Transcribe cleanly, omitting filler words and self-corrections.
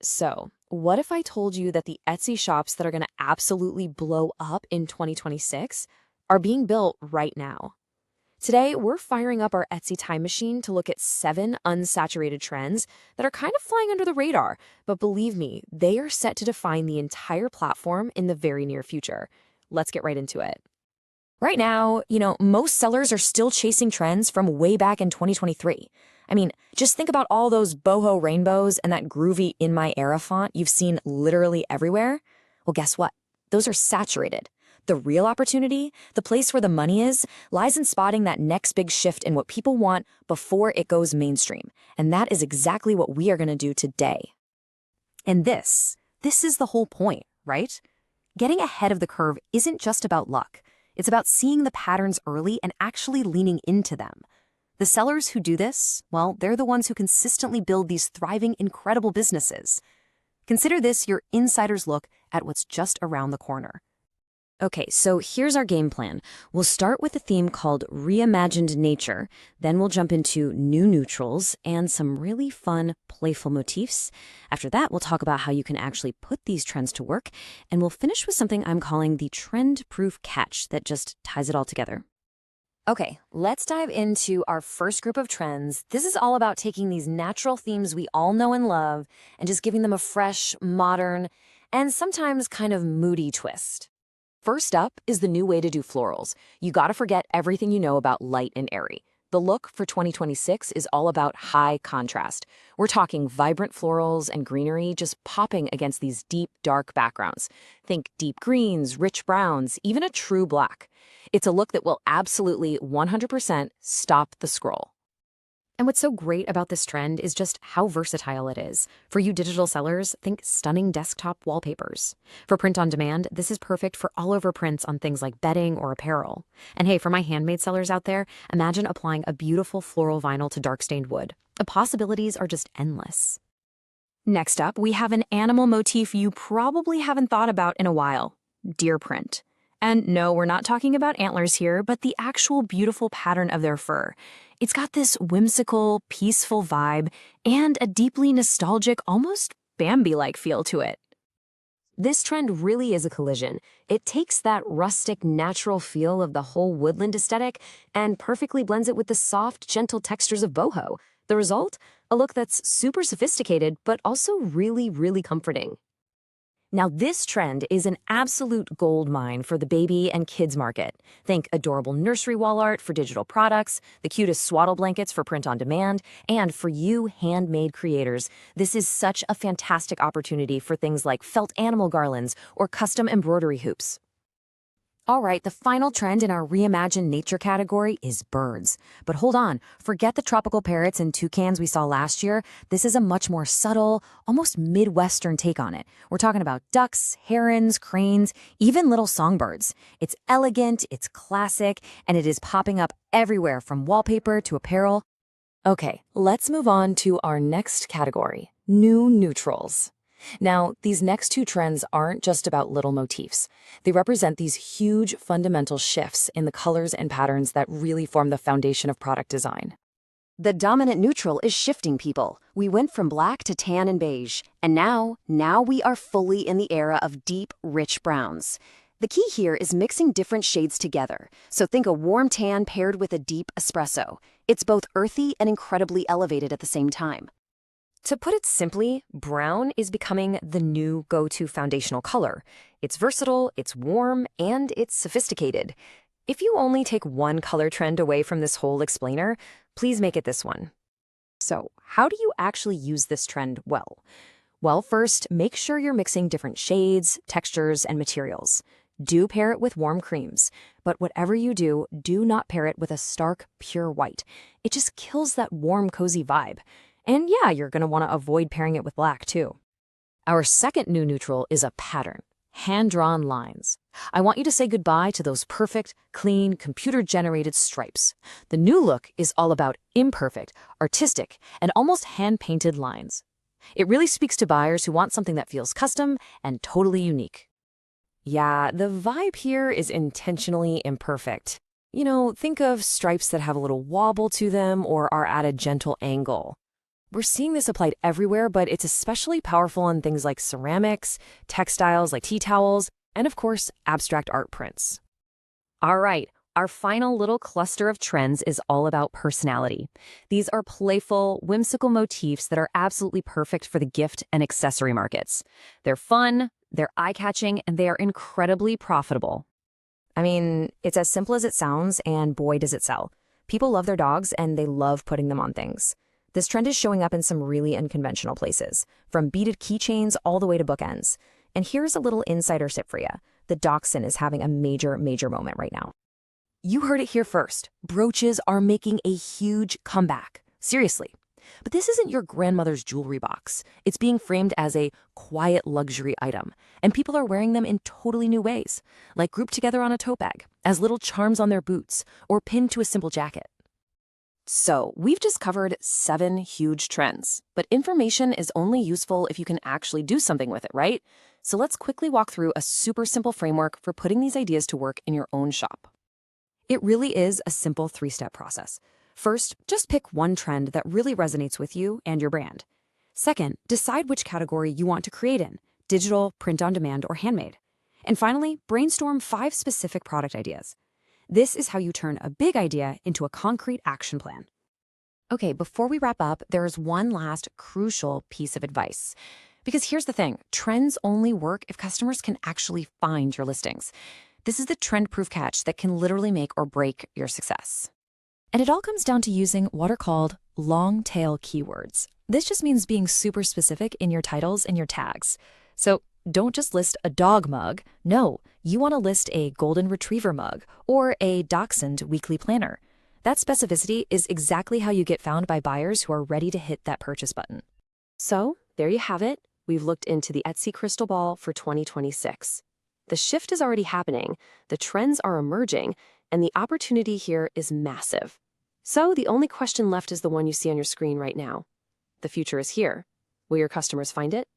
So, what if I told you that the Etsy shops that are going to absolutely blow up in 2026 are being built right now? Today, we're firing up our Etsy time machine to look at 7 unsaturated trends that are kind of flying under the radar, but believe me, they are set to define the entire platform in the very near future. Let's get right into it. Right now, most sellers are still chasing trends from way back in 2023. I mean, just think about all those boho rainbows and that groovy In My Era font you've seen literally everywhere. Well, guess what? Those are saturated. The real opportunity, the place where the money is, lies in spotting that next big shift in what people want before it goes mainstream. And that is exactly what we are going to do today. And this is the whole point, right? Getting ahead of the curve isn't just about luck. It's about seeing the patterns early and actually leaning into them. The sellers who do this, well, they're the ones who consistently build these thriving, incredible businesses. Consider this your insider's look at what's just around the corner. Okay, so here's our game plan. We'll start with a theme called Reimagined Nature, then we'll jump into new neutrals and some really fun, playful motifs. After that, we'll talk about how you can actually put these trends to work, and we'll finish with something I'm calling the trend-proof catch that just ties it all together. Okay, let's dive into our first group of trends. This is all about taking these natural themes we all know and love and just giving them a fresh, modern, and sometimes kind of moody twist. First up is the new way to do florals. You gotta forget everything you know about light and airy. The look for 2026 is all about high contrast. We're talking vibrant florals and greenery just popping against these deep, dark backgrounds. Think deep greens, rich browns, even a true black. It's a look that will absolutely 100% stop the scroll. And what's so great about this trend is just how versatile it is. For you digital sellers, think stunning desktop wallpapers. For print on demand, this is perfect for all-over prints on things like bedding or apparel. And hey, for my handmade sellers out there, imagine applying a beautiful floral vinyl to dark-stained wood. The possibilities are just endless. Next up, we have an animal motif you probably haven't thought about in a while: deer print. And no, we're not talking about antlers here, but the actual beautiful pattern of their fur. It's got this whimsical, peaceful vibe and a deeply nostalgic, almost Bambi-like feel to it. This trend really is a collision. It takes that rustic, natural feel of the whole woodland aesthetic and perfectly blends it with the soft, gentle textures of boho. The result? A look that's super sophisticated, but also really, really comforting. Now, this trend is an absolute gold mine for the baby and kids market. Think adorable nursery wall art for digital products, the cutest swaddle blankets for print on demand, and for you handmade creators, this is such a fantastic opportunity for things like felt animal garlands or custom embroidery hoops. All right, the final trend in our Reimagined Nature category is birds. But hold on, forget the tropical parrots and toucans we saw last year. This is a much more subtle, almost Midwestern take on it. We're talking about ducks, herons, cranes, even little songbirds. It's elegant, it's classic, and it is popping up everywhere from wallpaper to apparel. Okay, let's move on to our next category, new neutrals. Now, these next two trends aren't just about little motifs. They represent these huge fundamental shifts in the colors and patterns that really form the foundation of product design. The dominant neutral is shifting people. We went from black to tan and beige, and now we are fully in the era of deep, rich browns. The key here is mixing different shades together. So think a warm tan paired with a deep espresso. It's both earthy and incredibly elevated at the same time. To put it simply, brown is becoming the new go-to foundational color. It's versatile, it's warm, and it's sophisticated. If you only take one color trend away from this whole explainer, please make it this one. So, how do you actually use this trend well? Well, first, make sure you're mixing different shades, textures, and materials. Do pair it with warm creams, but whatever you do, do not pair it with a stark, pure white. It just kills that warm, cozy vibe. And yeah, you're going to want to avoid pairing it with black too. Our second new neutral is a pattern, hand-drawn lines. I want you to say goodbye to those perfect, clean, computer-generated stripes. The new look is all about imperfect, artistic, and almost hand-painted lines. It really speaks to buyers who want something that feels custom and totally unique. Yeah, the vibe here is intentionally imperfect. Think of stripes that have a little wobble to them or are at a gentle angle. We're seeing this applied everywhere, but it's especially powerful on things like ceramics, textiles like tea towels, and of course, abstract art prints. All right, our final little cluster of trends is all about personality. These are playful, whimsical motifs that are absolutely perfect for the gift and accessory markets. They're fun, they're eye-catching, and they are incredibly profitable. I mean, it's as simple as it sounds, and boy, does it sell. People love their dogs, and they love putting them on things. This trend is showing up in some really unconventional places, from beaded keychains all the way to bookends. And here's a little insider tip for you. The dachshund is having a major moment right now. You heard it here first. Brooches are making a huge comeback. Seriously. But this isn't your grandmother's jewelry box. It's being framed as a quiet luxury item, and people are wearing them in totally new ways, like grouped together on a tote bag, as little charms on their boots, or pinned to a simple jacket. So, we've just covered 7 huge trends, but information is only useful if you can actually do something with it, right? So let's quickly walk through a super simple framework for putting these ideas to work in your own shop. It really is a simple 3-step process. First, just pick one trend that really resonates with you and your brand. Second, decide which category you want to create in: digital, print on demand, or handmade. And finally, brainstorm 5 specific product ideas. This is how you turn a big idea into a concrete action plan. Okay, before we wrap up, there's one last crucial piece of advice. Because here's the thing, trends only work if customers can actually find your listings. This is the trend-proof catch that can literally make or break your success. And it all comes down to using what are called long-tail keywords. This just means being super specific in your titles and your tags. So don't just list a dog mug. No, you want to list a golden retriever mug or a dachshund weekly planner. That specificity is exactly how you get found by buyers who are ready to hit that purchase button. So there you have it. We've looked into the Etsy crystal ball for 2026. The shift is already happening, the trends are emerging, and the opportunity here is massive. So the only question left is the one you see on your screen right now. The future is here. Will your customers find it?